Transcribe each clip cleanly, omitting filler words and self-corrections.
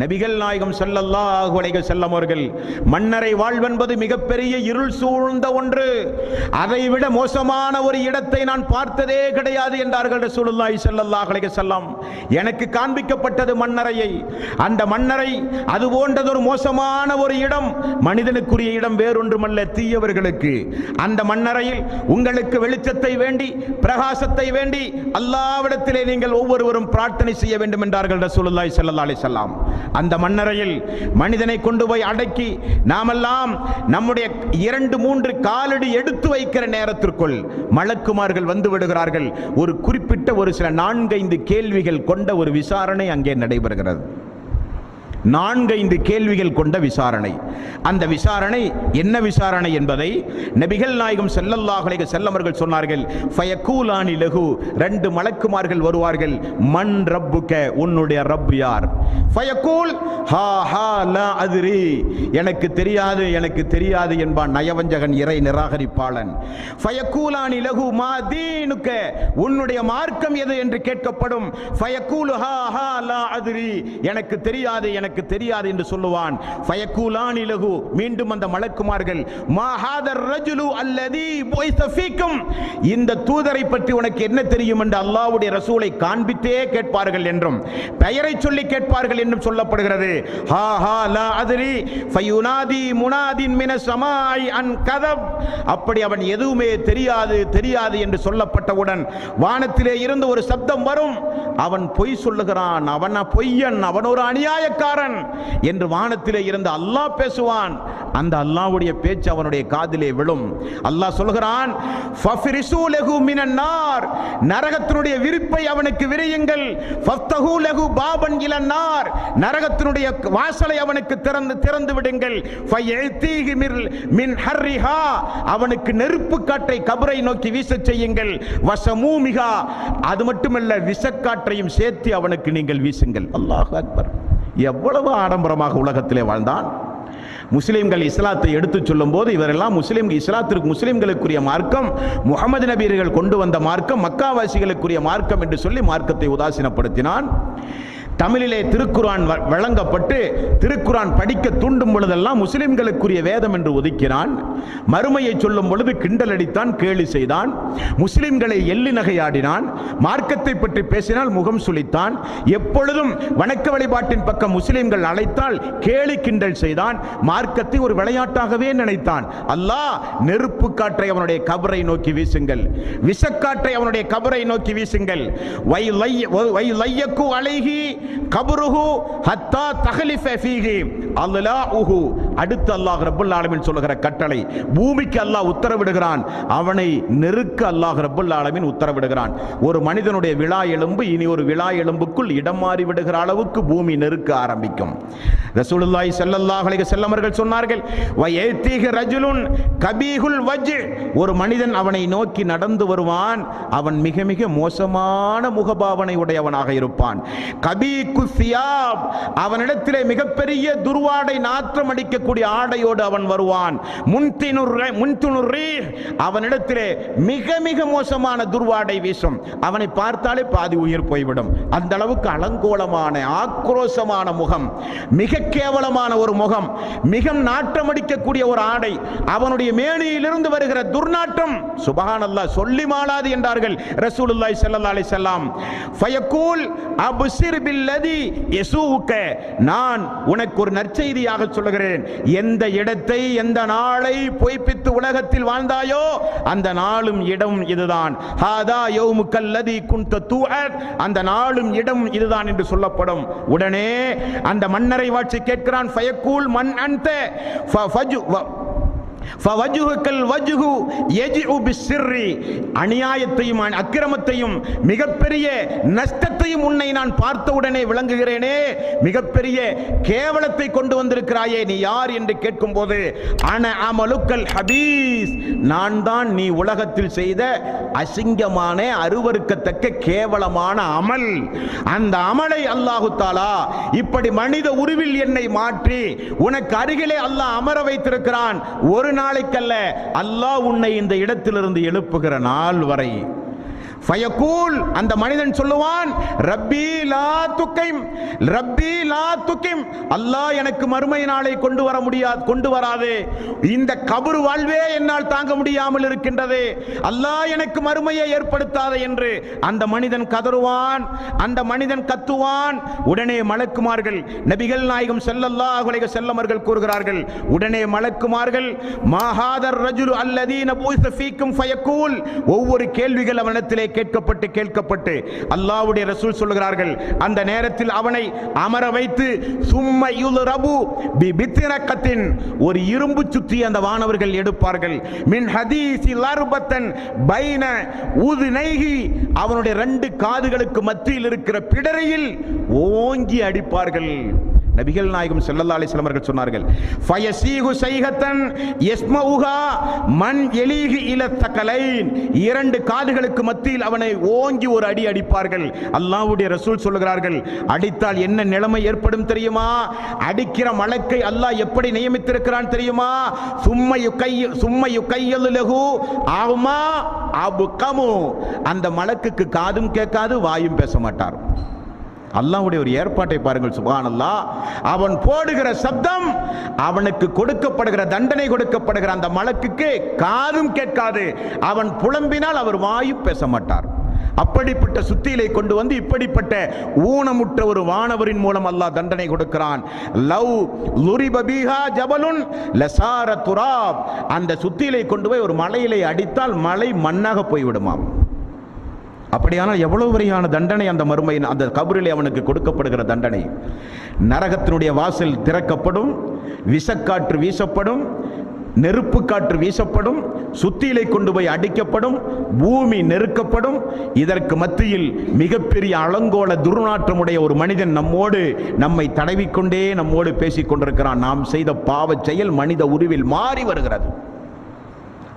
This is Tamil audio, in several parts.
நபிகள் நாயகம் ஸல்லல்லாஹு அலைஹி வஸல்லம் அவர்கள் மன்னரை வாழ்வென்பது மிகப்பெரிய இருள் சூழ்ந்த ஒன்று, அதைவிட மோசமான ஒரு இடத்தை நான் பார்த்ததே கிடையாது என்றார்கள் ரசூலுல்லாஹி ஸல்லல்லாஹு அலைஹி வஸல்லம். எனக்கு காண்பிக்கப்பட்டது மன்னரையை. அந்த மன்னரை அது போன்றதொரு மோசமான ஒரு இடம், மனிதனுக்குரிய இடம் வேறொன்றுமல்ல, தீயவர்களுக்கு. அந்த மன்னரையில் உங்களுக்கு வெளிச்சத்தை வேண்டி, பிரகாசத்தை வேண்டி அல்லாஹ்விடத்திலே நீங்கள் ஒவ்வொருவரும் பிரார்த்தனை செய்ய வேண்டும் என்றார்கள் ரசூலுல்லாஹி ஸல்லல்லாஹு அலைஹி வஸல்லம். அந்த மன்னரையில் மனிதனை கொண்டு போய் அடக்கி நாமெல்லாம் நம்முடைய 2-3 காலடி எடுத்து வைக்கிற நேரத்திற்குள் மலக்குமார்கள் வந்து விடுகிறார்கள். ஒரு குறிப்பிட்ட ஒரு சில 4-5 கேள்விகள் கொண்ட ஒரு விசாரணை அங்கே நடைபெறுகிறது. 4-5 கேள்விகள் கொண்ட விசாரணை. அந்த விசாரணை என்ன விசாரணை என்பதை நபிகள் நாயகம் ஸல்லல்லாஹு அலைஹி வஸல்லம் அவர்கள் சொன்னார்கள். ஃபயகூலானி லஹு, 2 மலக்குமார்கள் வருவார்கள். மன் ரப்புக, உன்னுடைய ரப் யார்? ஃபயகூல் ஹா ஹா லா அத்ரி, எனக்கு தெரியாது எனக்கு தெரியாது என்பான் நயவஞ்சகன், இறை நிராகரிப்பாளன். ஃபயகூலானி லஹு மா தீனுக, உன்னுடைய மார்க்கம் எது என்று கேட்கப்படும். ஃபயகூல் ஹா ஹா லா அத்ரி, எனக்கு தெரியாது எனக்கு தெரியாது என்று சொல்லுவான். ஃபயகூலானி லஹு, மீண்டும் அந்த மலக்குமார்கள் மா ஹாதர் ரஜுலு அல்லதி புய்ஸ ஃபீக்கும், இந்த தூதரை பற்றி உனக்கு என்ன தெரியும் என்று அல்லாஹ்வுடைய ரசூலை காண்பித்தே கேட்பார்கள் என்றும் பெயரை சொல்லி கேட்பார்கள் என்றும் சொல்லப்படுகிறது. ஹா ஹா லா அத்ரி ஃபயுனாதி முனாதின் மினஸ் ஸமாஇ அன் கதப், அப்படி அவன் எதுவுமே தெரியாது தெரியாது என்று சொல்லப்பட்டவுடன் வானத்திலே இருந்து ஒரு சப்தம் வரும், அவன் பொய் சொல்லுகிறான், அவன் பொய்யன், அவன் ஒரு அநியாயக்காரன் என்று வானத்திலே இருந்து அல்லாஹ் பேசுவான். அந்த அல்லாஹ்வுடைய பேச்சு அவனுடைய காதிலே விழும். அல்லாஹ் சொல்கிறான், ஃபஃபிரிசூ லஹு மினன் நார், நரகத்தினுடைய விரிப்பை அவனுக்கு விரியுங்கள். ஃபஃப்தஹூ லஹு பாபன் இலன் நார், நரகத்தினுடைய வாசலை அவனுக்கு திறந்து விடுங்கள். ஃபயதீஹி மின் ஹர்ரிஹா, அவனுக்கு நெருப்பு காற்றை கபரை நோக்கி வீசச் செய்யுங்கள். வஸமூமிஹா, அது மட்டுமல்ல விஷக்காற்றையும் சேர்த்து அவனுக்கு நீங்கள் வீசுங்கள். அல்லாஹ் அக்பர். எவ்வளவு ஆடம்பரமாக உலகத்திலே வாழ்ந்தான். முஸ்லிம்கள் இஸ்லாத்தை எடுத்து சொல்லும் போது இவரெல்லாம் முஸ்லிம்களுக்குரிய மார்க்கம், முஹம்மது நபியர்கள் கொண்டு வந்த மார்க்கம், மக்காவாசிகளுக்குரிய மார்க்கம் என்று சொல்லி மார்க்கத்தை உதாசீனப்படுத்தினான். தமிழிலே திருக்குரான் வழங்கப்பட்டு திருக்குரான் படிக்க தூண்டும் பொழுதெல்லாம் முஸ்லிம்களுக்குரிய வேதம் என்று ஒதுக்கினான். மறுமையை சொல்லும் பொழுது கிண்டல் அடித்தான், கேலி செய்தான். முஸ்லிம்களை எள்ளி நகையாடினான். மார்க்கத்தை பற்றி பேசினால் முகம் சுளித்தான். எப்பொழுதும் வணக்க வழிபாட்டின் பக்கம் முஸ்லிம்கள் அழைத்தால் கேலி கிண்டல் செய்தான். மார்க்கத்தை ஒரு விளையாட்டாகவே நினைத்தான். அல்லாஹ் நெருப்பு காற்றை அவனுடைய கபரை நோக்கி வீசுங்கள், விஷக்காற்றை அவனுடைய கபரை நோக்கி வீசுங்கள். வைலையக்கு அலைஹி கபருஹு ஹத்தா தஹலிஃப ஃபீஹி அல்லாஹு, அடுத்து அல்லாஹ் ரப்பல் ஆலமீன் சொல்லுகிற கட்டளை. பூமிக்கு அல்லாஹ் உத்தரவிடுகிறான், அவனை நெருக்க அல்லாஹ் ரப்பல் ஆலமீன் உத்தரவிடுகிறான். ஒரு மனிதனுடைய விழா எலும்பு இனி ஒரு விழா எலும்புக்குள் இடம் மாறி விடுகிற அளவுக்கு பூமி நெருக்க ஆரம்பிக்கும். ரசூலுல்லாஹி ஸல்லல்லாஹு அலைஹி வஸல்லம் அவர்கள் சொன்னார்கள், வயதீஹி ரஜுலுன் கபீஹுல் வஜ், ஒரு மனிதன் அவனை நோக்கி நடந்து வருவான், அவன் மிக மிக மோசமான முகபாவனை உடையவனாக இருப்பான். கபீகு சியாப், அவனிடத்திலே மிகப்பெரிய துர்வாடை நாற்றம் அடிக்கக்கூடிய ஆடையோடு அவன் வருவான். முன்துனுர் ரீஹ், அவனிடத்திலே மிக மிக மோசமான துர்வாடை வீசும். அவனை பார்த்தாலே பாதி உயிர் போய்விடும். அந்த அளவுக்கு அலங்கோலமான ஆக்ரோஷமான முகம், மிக கேவலமான ஒரு முகம், மிக நாற்றம் அடிக்கக்கூடிய ஒரு ஆடை, அவனுடைய மேனியிலிருந்து வருகிற துர்நாற்றம் சுப்ஹானல்லாஹ் சொல்லி மாளாது என்றார்கள் ரசூலுல்லாஹி ஸல்லல்லாஹு அலைஹி வஸல்லம். ஃபயகூல் அப்சிர் பில்லதி யசூக, நான் உனக்கு ஒரு நற்செய்தியாக சொல்லுகிறேன். எந்த இடத்தை எந்த நாளை பொய்ப்பித்து உலகத்தில் வாழ்ந்தாயோ அந்த நாளும் இடம் இதுதான். ஹாதா யௌமுக்கல் லதி குன்த துஅத், அந்த நாளும் இடம் இதுதான் என்று சொல்லப்படும். உடனே அந்த மன்னரை வாட்சி கேட்கிறான். ஃபயகூல் மன் அன்த ஃபவஜ்ஹுகல் வஜ்ஹு யஜ்உ பிஸ்ஸிர்ரி, அநியாயத்தையும் அக்கிரமத்தையும் மிகப்பெரிய நஷ்டத்தையும் உன்னை நான் பார்த்தவுடனே விளங்குகிறேனே, மிகப்பெரிய கேவலத்தை கொண்டு வந்திருக்கிறாயே, நீ யார் என்று கேட்கும்போது அன அமலுக்கல் ஹபீஸ், நான் தான் நீ உலகத்தில் செய்த அசிங்கமான அருவருக்கத்தக்க கேவலமான அமல். அந்த அமலை அல்லாஹு தஆலா இப்படி மனித உருவில் என்னை மாற்றி உனக்கு அருகிலே அல்லாஹ் அமர வைத்திருக்கிறான். ஒரு நாளைக்கல்ல, அல்லாஹ் உன்னை இந்த இடத்திலிருந்து எழுப்புகிற நாள் வரை ஃபயகூல், அந்த மனிதன் சொல்லுவான், ரப்பி லா துகிம், ரப்பி லா துகிம், அல்லாஹ் எனக்கு மறுமை நாளை கொண்டு வர முடியாது, கொண்டு வராதே, இந்த கபர் வாழ்வே என்னால் தாங்க முடியாமல் இருக்கின்றது, அல்லாஹ் எனக்கு மறுமையை ஏற்படுத்தாதே என்று அந்த மனிதன் கதறுவான், அந்த மனிதன் கத்துவான். உடனே மலக்குமார்கள், நபிகள் நாயகம் ஸல்லல்லாஹு அலைஹி வஸல்லம் அவர்கள் கூறுகிறார்கள், உடனே மலக்குமார்கள், மா ஹாதர் ரஜுலு அல்லதீன புஇஸ ஃபீக்கும் ஃபயகூல், ஒவ்வொரு கேள்விகள் அவனிடத்திலே கேட்கப்பட்டு அல்லாஹ்வுடைய ரசூல் சொல்கிறார்கள், அந்த நேரத்தில் அவனை அமர வைத்து சும்ம யுல்ரபு பிபித்ரகத்தின், ஒரு இரும்பு சுத்தி அந்த வானவர்கள் எடுப்பார்கள், மின் ஹதீஸி லர்பத்தன் பைன உதுனைஹி, அவனுடைய 2 காதுகளுக்கு மத்தியில் இருக்கிற பிடரையில் ஓங்கி அடிப்பார்கள். நபிகள் நாயகம் ஸல்லல்லாஹு அலைஹி வஸல்லம் அவர்கள் சொன்னார்கள், ஃபயஸீஹு ஸைஹத்தன் யஸ்மஉஹா மன் யலீஹி இல தகலைன், 2 காதுகளுக்கு மத்தியில் அவனை ஓங்கி ஒரு அடி அடிப்பார்கள். அல்லாஹ்வுடைய ரசூல் சொல்கிறார்கள், அடித்தால் என்ன நிலைமை ஏற்படும் தெரியுமா? அடிக்கிற மலக்கை அல்லாஹ் எப்படி நியமித்திருக்கிறான் தெரியுமா? சும்ம யுகையலு லஹு ஆமா அபுகமு, அந்த மலக்குக்கு காதும் கேட்காது, வாயும் பேச மாட்டார். அல்லாஹ்வுடைய ஒரு ஏற்பாட்டை பாருங்கள், சுப்ஹானல்லாஹ். அவன் போடுகிற சப்தம், அவனுக்கு கொடுக்கப்படுகிற தண்டனை, கொடுக்கப்படுகிற அந்த மலக்குக்கு காதும் கேட்காது, அவன் புலம்பினால் அவர் வாயும் பேச மாட்டார். அப்படிப்பட்ட சுத்தியிலை கொண்டு வந்து இப்படிப்பட்ட ஊனமுற்ற ஒரு வானவரின் மூலம் அல்லாஹ் தண்டனை கொடுக்கிறான். லவ் லுரிப பிஹா ஜபலுன் லசார துராப், அந்த சுத்தியிலை கொண்டு போய் ஒரு மலையிலே அடித்தால் மலை மண்ணாக போய்விடுமாம். அப்படியானால் எவ்வளவு வரையான தண்டனை அந்த மறுமையின் அந்த கபரிலே அவனுக்கு கொடுக்கப்படுகிற தண்டனை. நரகத்தினுடைய வாசல் திறக்கப்படும், விஷக்காற்று வீசப்படும், நெருப்பு காற்று வீசப்படும், சுத்தியிலை கொண்டு போய் அடிக்கப்படும், பூமி நெருக்கப்படும். இதற்கு மத்தியில் மிகப்பெரிய அலங்கோல துர்நாற்றமுடைய ஒரு மனிதன் நம்மை தடவிக்கொண்டே நம்மோடு பேசிக் கொண்டிருக்கிறான். நாம் செய்த பாவ செயல் மனித உருவில் மாறி வருகிறது.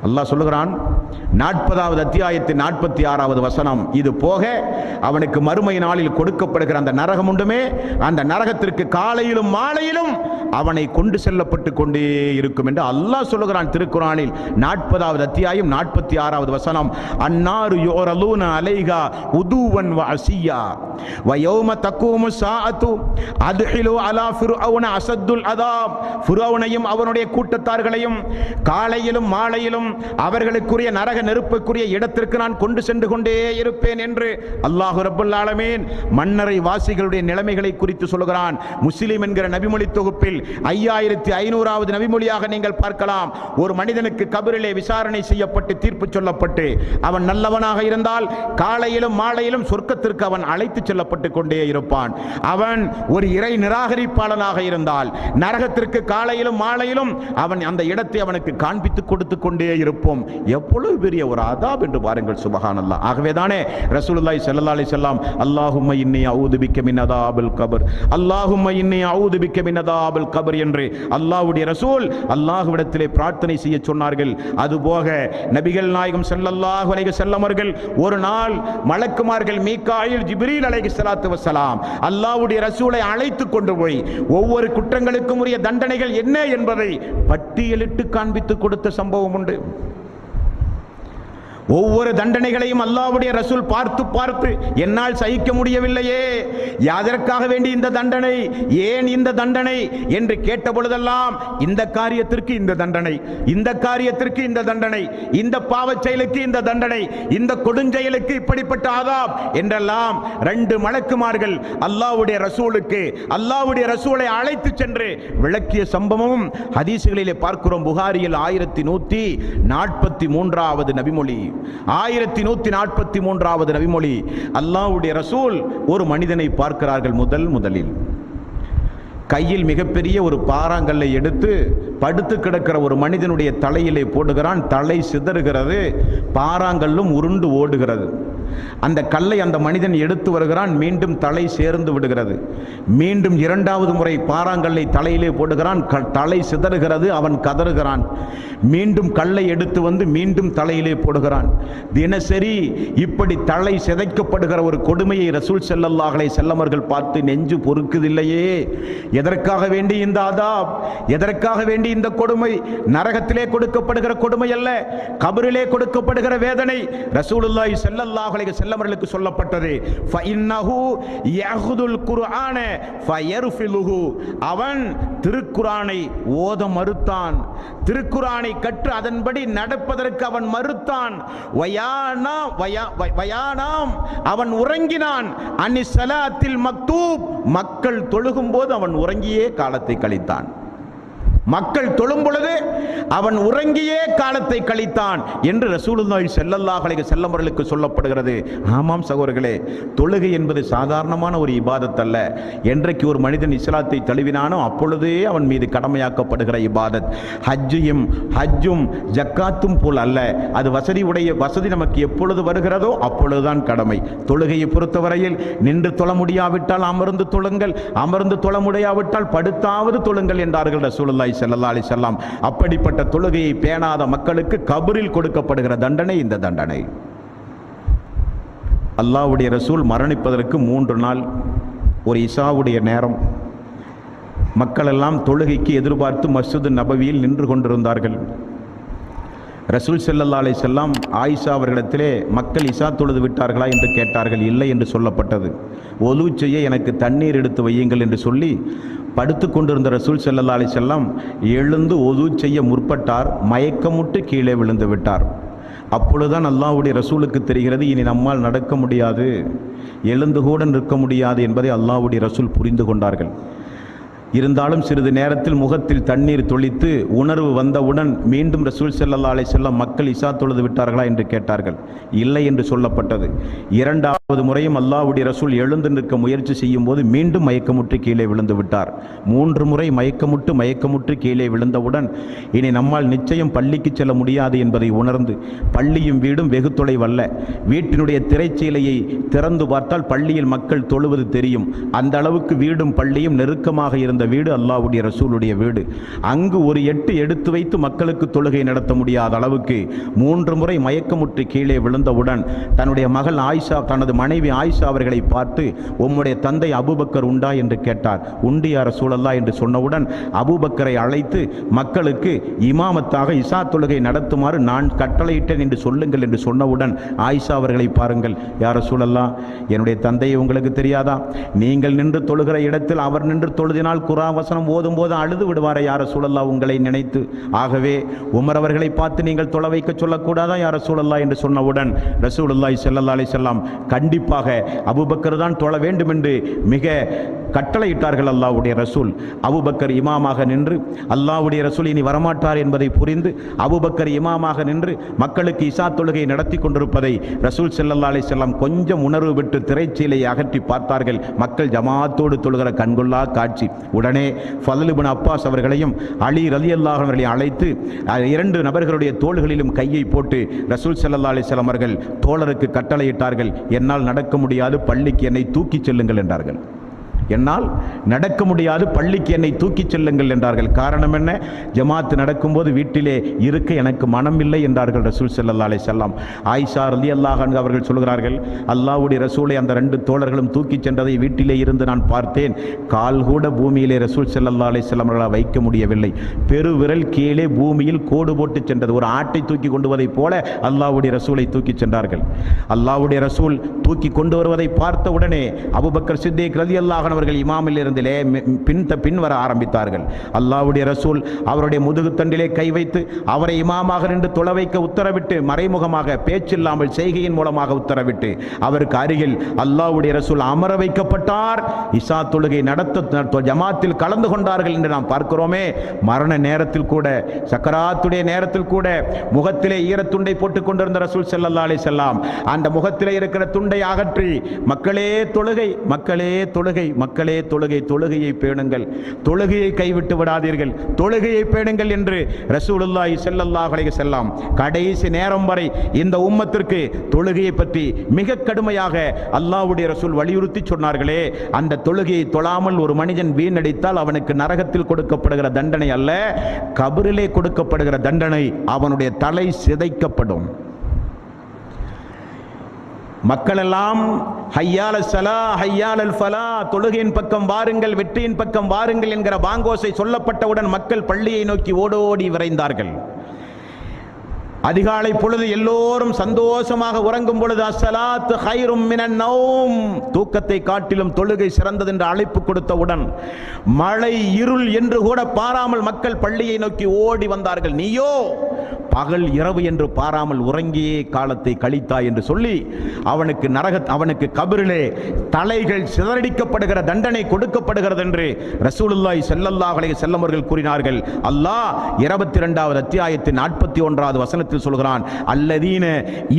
அல்லாஹ் சொல்லுகிறான் 40வது அத்தியாயத்தின் 46வது வசனம், இது போக அவனுக்கு மறுமை நாளில் கொடுக்கப்படுகிற அந்த நரகம் உண்டுமே, அந்த நரகத்திற்கு காலையிலும் மாலையிலும் அவனை கொண்டு செல்லப்பட்டு கொண்டே இருக்கும் என்று அல்லாஹ் சொல்லுகிறான் திருக்குரானில். 40வது அத்தியாயம் 46வது வசனம், அன்னாரு யுரலூன அலைஹா உதுவன் வ அஸியா வ யௌம தகூமு ஸாஅத்து அத்ஹிலு அலா ஃபிர்அவுன அஸத்துல் அஸாப், ஃபிர்அவுனையும் அவனுடைய கூட்டத்தார்களையும் காலையிலும் மாலையிலும் அவர்களுக்குரிய நரக நெருப்புக்குரிய இடத்திற்கு நான் கொண்டு சென்று கொண்டே இருப்பேன் என்று அல்லாஹ் ரப்பல் ஆலமீன் மன்னரை வாசிகளுடைய நிலைமைகளை குறித்து சொல்கிறான். முஸ்லிம் என்கிற நபிமொழி தொகுப்பில் 5500வது நபிமொழியாக நீங்கள் பார்க்கலாம். ஒரு மனிதனுக்கு கபரிலே விசாரணை செய்யப்பட்டு தீர்ப்பு சொல்லப்பட்டு அவன் நல்லவனாக இருந்தால் காலையிலும் மாலையிலும் சொர்க்கத்திற்கு அவன் அழைத்து செல்லப்பட்டு கொண்டே இருப்பான். அவன் ஒரு இறை நிராகரிப்பாளனாக இருந்தால் நரகத்திற்கு காலையிலும் மாலையிலும் அவன் அந்த இடத்தை அவனுக்கு காண்பித்து கொடுத்து கொண்டே இருப்போம். எவ்வளவு பெரிய ஒரு அதாப் என்று பாருங்கள், சுப்ஹானல்லாஹ். ஆகவேதானே ரசூலுல்லாஹி ஸல்லல்லாஹு அலைஹி வஸல்லம் அல்லாஹும்ம இன்னி அஊது பிக்க மின் அதாபில் கபர், அல்லாஹும்ம இன்னி அஊது பிக்க மின் அதாபில் கபர் என்று அல்லாஹ்வுடைய ரசூல் அல்லாஹ்விடத்திலே பிரார்த்தனை செய்ய சொன்னார்கள். அதுபோக நபிகள் நாயகம் ஸல்லல்லாஹு அலைஹி வஸல்லம் அவர்கள் ஒரு நாள் மலக்குமார்கள் மீகாயில், ஜிப்ரீல் அலைஹிஸ்ஸலாத்து வஸ்ஸலாம் அல்லாஹ்வுடைய ரசூலை அழைத்து கொண்டு போய் ஒவ்வொரு குற்றங்களுக்கும் உரிய தண்டனைகள் என்ன என்பதை பட்டியலிட்டு காண்பித்து கொடுத்த சம்பவம் உண்டு. ஒவ்வொரு தண்டனைகளையும் அல்லாஹ்வுடைய ரசூல் பார்த்து பார்த்து என்னால் சகிக்க முடியவில்லையே, எதற்காக வேண்டி இந்த தண்டனை, ஏன் இந்த தண்டனை என்று கேட்ட பொழுதெல்லாம் இந்த காரியத்திற்கு இந்த தண்டனை, இந்த காரியத்திற்கு இந்த தண்டனை, இந்த பாவச் செயலுக்கு இந்த தண்டனை, இந்த கொடுஞ்செயலுக்கு இப்படிப்பட்ட ஆதாப் என்றெல்லாம் 2 மலக்குமார்கள் அல்லாஹ்வுடைய ரசூலுக்கு அல்லாஹ்வுடைய ரசூலை அழைத்து சென்று விளக்கிய சம்பவமும் ஹதீஸ்களிலே பார்க்கிறோம். புகாரியில் 1143வது நபிமொழி, 1143வது நபிமொழி. அல்லாஹ்வுடைய ரசூல் ஒரு மனிதனை பார்க்கிறார்கள். முதலில் கையில் மிகப்பெரிய ஒரு பாறாங்கல்லை எடுத்து படுத்து கிடக்கிற ஒரு மனிதனுடைய தலையிலே போடுகிறான். தலை சிதறுகிறது, பாறாங்கல்லும் உருண்டு ஓடுகிறது. அந்த கல்லை அந்த மனிதன் எடுத்து வருகிறான், மீண்டும் தலை சேர்ந்து விடுகிறது. மீண்டும் 2வது முறை பாறாங்கல்லை தலையிலே போடுகிறான், தலை சிதறுகிறது, அவன் கதறுகிறான். மீண்டும் கல்லை எடுத்து வந்து மீண்டும் தலையிலே போடுகிறான். தினசரி இப்படி தலை சிதைக்கப்படுகிற ஒரு கொடுமையை ரசூல் ஸல்லல்லாஹு அலைஹி வஸல்லம் அவர்கள் பார்த்து நெஞ்சு பொறுக்குதில்லையே. எதற்காக வேண்டி இந்த அதாப், எதற்காக வேண்டி இந்த கொடுமை? நரகத்திலே கொடுக்கப்படுகிற கொடுமை அல்ல, கபரிலே கொடுக்கப்படுகிற வேதனை. ரசூலுல்லாஹி ஸல்லல்லாஹு அலைஹி வஸல்லம் அவர்களுக்கு சொல்லப்பட்டது, ஃபஇன்னஹு யஹுதுல் குர்ஆன ஃபயர்ஃபிலுஹு, அவன் திருக்குர்ஆனை ஓத மறுத்தான், திருக்குர்ஆனை கற்று அதன்படி நடப்பதற்கு அவன் மறுத்தான். வயானாம், அவன் உறங்கினான். அன்னி ஸலாத்தில் மக்தூப், மக்கள் தொழுகும் போது அவன் உறங்கியே காலத்தை கழித்தான். மக்கள் தொழும் பொழுது அவன் உறங்கியே காலத்தை கழித்தான் என்று ரசூலுல்லாஹி ஸல்லல்லாஹு அலைஹி வஸல்லம் அவர்களுக்கு சொல்லப்படுகிறது. ஆமாம் சகோதரர்களே, தொழுகை என்பது சாதாரணமான ஒரு இபாதத் அல்ல. என்றைக்கு ஒரு மனிதன் இஸ்லாத்தை தழுவினானோ அப்பொழுதே அவன் மீது கடமையாக்கப்படுகிற இபாதத். ஹஜ்ஜும் ஜக்காத்தும் போல் அல்ல. அது வசதி நமக்கு எப்பொழுது வருகிறதோ அப்பொழுதுதான் கடமை. தொழுகையை பொறுத்தவரையில் நின்று தொழ முடியாவிட்டால் அமர்ந்து தொழுங்கள், அமர்ந்து தொழ முடியாவிட்டால் படுத்தாவது தொழுங்கள் என்றார்கள் ரசூலுல்லாஹி ஸல்லல்லாஹு அலைஹி வஸல்லம். அப்படிப்பட்ட தொழுகையை பேணாத மக்களுக்கு கபரில் கொடுக்கப்படுகிற தண்டனை இந்த தண்டனை. அல்லாஹ்வுடைய ரசூல் மரணிப்பதற்கு 3 நாள், ஒரு இஷாவுடைய நேரம், மக்கள் எல்லாம் தொழுகைக்கு எதிர்பார்த்து மஸ்ஜித் நபவியில் நின்று கொண்டிருந்தார்கள். ரசூல் ஸல்லல்லாஹு அலைஹி வஸல்லம் ஆயிஷா அவர்களிடத்திலே மக்கள் இஷா தொழுது விட்டார்களா என்று கேட்டார்கள். இல்லை என்று சொல்லப்பட்டது. ஒலு செய்ய எனக்கு தண்ணீர் எடுத்து வையுங்கள் என்று சொல்லி படுத்து கொண்டிருந்த ரசூல் ஸல்லல்லாஹு அலைஹி வஸல்லம் எழுந்து ஒது செய்ய முற்பட்டார். மயக்கமுட்டு கீழே விழுந்து விட்டார். அப்பொழுதுதான் அல்லாஹ்வுடைய ரசூலுக்கு தெரிகிறது, இனி நம்மால் நடக்க முடியாது, எழுந்து கூட நிற்க முடியாது என்பதை அல்லாஹ்வுடைய ரசூல் புரிந்து கொண்டார்கள். இருந்தாலும் சிறிது நேரத்தில் முகத்தில் தண்ணீர் தொளித்து உணர்வு வந்தவுடன் மீண்டும் ரசூல் ஸல்லல்லாஹு அலைஹி வஸல்லம் மக்கள் இஷா தொழுது விட்டார்களா என்று கேட்டார்கள். இல்லை என்று சொல்லப்பட்டது. 2வது முறையும் அல்லாஹ்வுடைய ரசூல் எழுந்து நிற்க முயற்சி செய்யும் போது மீண்டும் மயக்கமுற்று கீழே விழுந்து விட்டார். 3 முறை மயக்கமுற்று கீழே விழுந்தவுடன் இனி நம்மால் நிச்சயம் பள்ளிக்கு செல்ல முடியாது என்பதை உணர்ந்து, பள்ளியும் வீடும் வெகு தொலைவல்ல, வீட்டினுடைய திரைச்சீலையை திறந்து பார்த்தால் பள்ளியில் மக்கள் தொழுவது தெரியும். அந்த அளவுக்கு வீடும் பள்ளியும் நெருக்கமாக இருந்த வீடு அல்லாஹ்வுடைய ரசூலுடைய வீடு. அங்கு ஒரு எட்டு எடுத்து வைத்து மக்களுக்கு தொழுகை நடத்த முடியாத அளவுக்கு 3 முறை மயக்கமுற்று கீழே விழுந்தவுடன் தன்னுடைய மகள் ஆயிஷா, தனது மனைவி ஆயிஷா அவர்களை பார்த்து, உம்முடைய தந்தை அபூபக்கர் உண்டா என்று கேட்டார். உண்டு யா ரசூலல்லாஹ் என்று சொன்னவுடன் அபூபக்கரை அழைத்து மக்களுக்கு இமாமத்தாக இஷா தொழுகை நடத்துமாறு நான் கட்டளையிட்டேன் என்று சொல்லுங்கள் என்று சொன்னவுடன் ஆயிஷா அவர்களை பாருங்கள், யா ரசூலல்லாஹ், என்னுடைய தந்தையை உங்களுக்கு தெரியாதா? நீங்கள் நின்று தொழுகிற இடத்தில் அவர் நின்று தொழுதினால் குர்ஆன் வசனம் ஓதும் போது அழுது விடுவாரே யா ரசூலல்லாஹ் உங்களை நினைத்து. ஆகவே உமர் அவர்களை பார்த்து நீங்கள் தொழ வைக்க சொல்லக்கூடாதா யா ரசூலல்லாஹ் என்று சொன்னவுடன் ரசூலுல்லாஹி ஸல்லல்லாஹு அலைஹி வஸல்லம் கண்டிப்பாக அபூபக்கர் தான் தொழ வேண்டும் என்று மிக கட்டளையிட்டார்கள். அல்லாஹ்வுடைய ரசூல் அபூபக்கர் இமாமாக நின்று, அல்லாஹ்வுடைய ரசூல் இனி வரமாட்டார் என்பதை புரிந்து அபூபக்கர் இமாமாக நின்று மக்களுக்கு இஷா தொழுகை நடத்தி கொண்டிருப்பதை ரசூல் ஸல்லல்லாஹு அலைஹி வஸல்லம் கொஞ்சம் உணர்வு விட்டு திரைச்சீலையை அகற்றி பார்த்தார்கள். மக்கள் ஜமாத்தோடு தொழுகிற கண்கொள்ளா காட்சி. உடனே ஃபضல் இப்னு அப்பாஸ் அவர்களையும் அலி ரலியல்லாஹு அன்ஹு அவர்களையும் அழைத்து 2 நபர்களுடைய தோள்களிலும் கையை போட்டு ரசூல் ஸல்லல்லாஹு அலைஹி வஸல்லம் அவர்கள் தோழருக்கு கட்டளையிட்டார்கள், என்னால் நடக்க முடியாது, பள்ளிக்கு என்னை தூக்கிச் செல்லுங்கள் என்றார்கள். என்னால் நடக்க முடியாது, பள்ளிக்கு என்னை தூக்கிச் செல்லுங்கள் என்றார்கள். காரணம் என்ன? ஜமாத் நடக்கும்போது வீட்டிலே இருக்க எனக்கு மனமில்லை என்றார்கள் ரசூல் ஸல்லல்லாஹு அலைஹி வஸல்லம். ஆயிஷா ரலியல்லாஹு அன்ஹா அவர்கள் சொல்கிறார்கள், அல்லாஹ்வுடைய ரசூலை அந்த 2 தோழர்களும் தூக்கிச் சென்றதை வீட்டிலே இருந்து நான் பார்த்தேன். கால் கூட பூமியிலே ரசூல் ஸல்லல்லாஹு அலைஹி வஸல்லம் அவர்களால் வைக்க முடியவில்லை. பெருவிரல் கீழே பூமியில் கோடு போட்டு சென்றது. ஒரு ஆட்டை தூக்கி கொண்டு வருவதைப் போல அல்லாஹ்வுடைய ரசூலை தூக்கிச் சென்றார்கள். அல்லாஹ்வுடைய ரசூல் தூக்கி கொண்டு வருவதை பார்த்த உடனே அபூபக்கர் சித்திக் ரலியல்லாஹு அவர்கள் இமாமில் இருந்திலே பின் வர ஆரம்பித்தார்கள். அல்லாஹ்வுடைய ரசூல் அவருடைய முதுகுத்தண்டிலே கை வைத்து அவரை இமாமாக நின்று தொழ வைக்க உத்தரவிட்டு, மறைமுகமாக பேச்சில்லாமல் செய்கையின் மூலமாக உத்தரவிட்டு அவருக்கு அருகில் அல்லாஹ்வுடைய ரசூல் அமர வைக்கப்பட்டார். இஷா தொழுகை நடத்த ஜமாத்தில் கலந்து கொண்டார்கள் என்று நாம் பார்க்கிறோமே. மரண நேரத்தில் கூட, சக்கராத்துடைய நேரத்தில் கூட முகத்திலே ஈரத்துண்டை போட்டுக் கொண்டிருந்த ரசூல் ஸல்லல்லாஹு அலைஹி வஸல்லம் அந்த முகத்திலே இருக்கிற துண்டை அகற்றி, மக்களே தொழுகை, மக்களே தொழுகை, மக்களே தொழுகை, தொழுகையை பேணுங்கள், தொழுகையை கைவிட்டு விடாதீர்கள், தொழுகையை பேணுங்கள் என்று ரசூலுல்லாஹி ஸல்லல்லாஹு அலைஹி வஸல்லம் கடைசி நேரம் வரை இந்த உம்மத்திற்கு தொழுகையை பற்றி மிக கடுமையாக அல்லாஹ்வுடைய ரசூல் வலியுறுத்தி சொன்னார்களே. அந்த தொழுகையை தொழாமல் ஒரு மனிதன் வீணடித்தால் அவனுக்கு நரகத்தில் கொடுக்கப்படுகிற தண்டனை அல்ல, கபரிலே கொடுக்கப்படுகிற தண்டனை, அவனுடைய தலை சிதைக்கப்படும். மக்களெல்லாம் ஹய்யால ஸலா ஹய்யாலல் ஃபலா, தொழுகையின் பக்கம் வாருங்கள், வெற்றியின் பக்கம் வாருங்கள் என்கிற பாங்கோசை சொல்லப்பட்டவுடன் மக்கள் பள்ளியை நோக்கி ஓடோடி விரைந்தார்கள். அதிகாலை பொழுது எல்லோரும் சந்தோஷமாக உறங்கும் பொழுது அஸ்ஸலாத்து கைரும் மினன் நௌம், தூக்கத்தை காட்டிலும் தொழுகை சிறந்தது என்று அழைப்பு கொடுத்தவுடன் மழை இருள் என்று கூட பாராமல் மக்கள் பள்ளியை நோக்கி ஓடி வந்தார்கள். நீயோ பகல் இரவு என்று பாராமல் உறங்கியே காலத்தை கழித்தாய் என்று சொல்லி அவனுக்கு கபரிலே தலைகள் சிதறடிக்கப்படுகிற தண்டனை கொடுக்கப்படுகிறது என்று ரசூலுல்லாஹி ஸல்லல்லாஹு அலைஹி வஸல்லம் அவர்கள் கூறினார்கள். அல்லாஹ் 22வது அத்தியாயத்தின் 41வது வசனத்தில் சொல்கிறான், அல்லதீன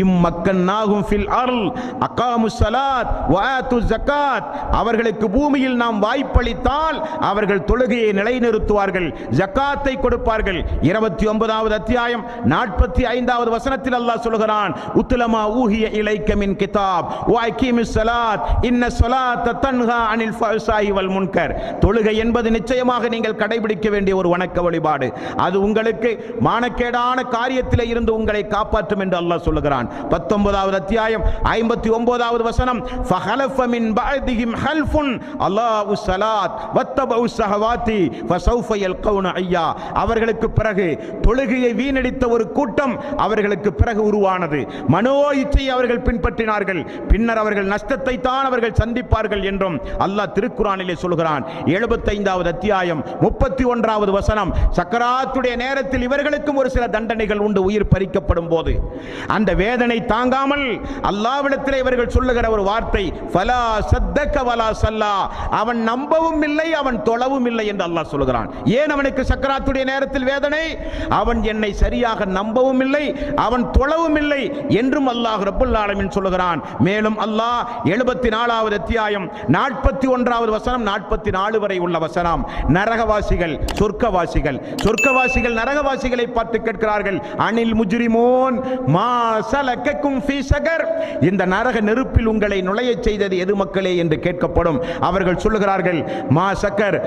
இம்மக்கன்னாஹும் ஃபில் அர்ல் அகாமுஸ் ஸலாத் வ ஆத்துஸ் ஸகாத், அவர்களுக்கு பூமியில் நாம் வாய்ப்பளித்தால் அவர்கள் தொழுகையை நிலைநிறுத்துவார்கள், ஜகாத்தை கொடுப்பார்கள். 29வது அத்தியாயம் 45வது வசனத்தில் அல்லாஹ் சொல்கிறான், உத்லமா ஊஹிய இலைக்க மின் கிதாப் வ அகீமிஸ் ஸலாத் இன்ன ஸலாத்த தன்ஹா அனில் ஃபஹ்ஷாஇ வல் முன்கர். தொழுகை என்பது நிச்சயமாக நீங்கள் கடைபிடிக்க வேண்டிய ஒரு வணக்க வழிபாடு. அது உங்களுக்கு மானக்கேடான காரியத்தில் இருந்து உங்களை காப்பாற்றும் என்று அல்லாஹ் சொல்கிறான். 19வது அத்தியாயம் 59வது வசனம், ஃபஹலஃப மின் பஅதிஹிம் ஹல்ஃபுன் அல்லாஹு ஸலாத் வத்தபஉ ஸஹவாத்தி ஃபஸௌஃப யல்கௌன ஐயா. அவர்களுக்கு பிறகு தொழுகையை வீணடித்த ஒரு கூட்டம் அவர்களுக்கு பிறகு உருவானது. மனோ இச்சையை அவர்கள் பின்பற்றினார்கள், பின்னர் அவர்கள் நஷ்டத்தை தான் அவர்கள் சந்திப்பார்கள் என்றும் அல்லாஹ் திருக்குர்ஆனிலே சொல்கிறான். 75வது அத்தியாயம் 31வது வசனம், சக்கராத்துடைய நேரத்தில் இவர்களுக்கும் ஒரு சில தண்டனைகள் உண்டு. உயிர் பறிக்கப்படும் போது அந்த வேதனை தாங்காமல் அல்லாஹ்விடத்தில் இவர்கள் சொல்லுகிற ஒரு வார்த்தை, ஃபலா சத்தக வலா சல்லா, அவன் நம்பவும் இல்லை அவன் தொழவும் இல்லை என்று அல்லாஹ் சொல்கிறான். ஏன் அவனுக்கு சக்கராத்துடைய நேரத்தில் வேதனை? அவன் என்னை சரியாக நம்பவும் இல்லை அவன் தொழவும் இல்லை என்றும் அல்லாஹ் ரப்பல் ஆலமீன் சொல்கிறான். மேலும் அல்லாஹ் 74வது அத்தியாயம் 41வது வசனம் 44 வரை உள்ள வசனம், நரகவாசிகள் சொர்க்கவாசிகள் நரகவாசிகளை பார்த்து கேட்கிறார்கள், அனில் முஜ்ரிமூன் மா சலக்கக்கும் ஃபீ ஸகர், இந்த நரக நெருப்பில் உங்களை நுழையச் செய்தது எது மக்களே என்று கேட்கப்படும். அவர்கள் சொல்லுகிறார்கள், மா சக்கர்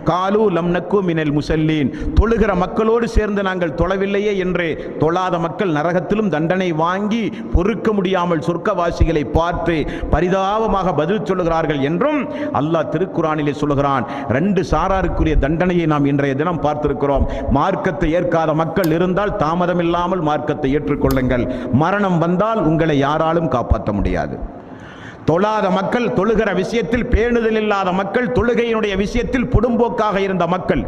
காலு லம் நக்கு மினல் முஸல்லீன், தொழுகிற மக்களோடு சேர்ந்து நாங்கள் தொழவில்லையே என்று தொழாத மக்கள் நரகத்திலும் தண்டனை வாங்கி பொறுக்க முடியாமல் சொர்க்கவாசிகளை பார்த்து பரிதாபமாக பதில் சொல்லுகிறார்கள் என்றும் அல்லாஹ் திருக்குர்ஆனிலே சொல்லுகிறான். 2 சாராருக்குரிய தண்டனையை நாம் இன்றைய தினம் பார்த்திருக்கிறோம். மார்க்கத்தை ஏற்காத மக்கள் இருந்தால் தாமதமில்லாமல் மார்க்கத்தை ஏற்றுக்கொள்ளுங்கள். மரணம் வந்தால் உங்களை யாராலும் காப்பாற்ற முடியாது. தொழாத மக்கள், தொழுகிற விஷயத்தில் பேணுதல் இல்லாத மக்கள், தொழுகையினுடைய விஷயத்தில் புடும்போக்காக இருந்த மக்கள்,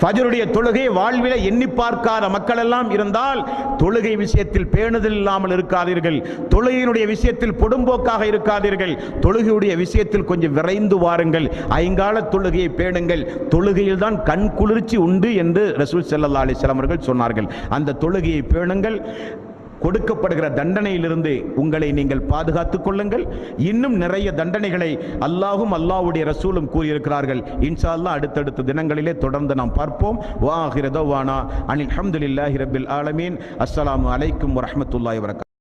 ஃபஜ்ருடைய தொழுகை வாழ்வில எண்ணி பார்க்காத மக்கள் எல்லாம் இருந்தால் தொழுகை விஷயத்தில் பேணுதல் இல்லாமல் இருக்காதீர்கள், தொழுகையினுடைய விஷயத்தில் புடும்போக்காக இருக்காதீர்கள், தொழுகையுடைய விஷயத்தில் கொஞ்சம் விரைந்து வாருங்கள், ஐங்கால தொழுகையை பேணுங்கள், தொழுகையில் தான் கண் குளிர்ச்சி உண்டு என்று ரசூல் ஸல்லல்லாஹு அலைஹி வஸல்லம் அவர்கள் சொன்னார்கள். அந்த தொழுகையை பேணுங்கள். கொடுக்கப்படுகிற தண்டனையிலிருந்து உங்களை நீங்கள் பாதுகாத்துக் கொள்ளுங்கள். இன்னும் நிறைய தண்டனைகளை அல்லாஹ்வும் அல்லாஹ்வுடைய ரசூலும் கூறியிருக்கிறார்கள். இன்ஷா அல்லாஹ் அடுத்தடுத்த தினங்களிலே தொடர்ந்து நாம் பார்ப்போம். வா ஆகிர தவானா அனில் ஹம்துலில்லாஹி ரப்பில் ஆலமீன். அஸ்ஸலாமு அலைக்கும் வரஹ்மத்துல்லாஹி வபரகாத்துஹு.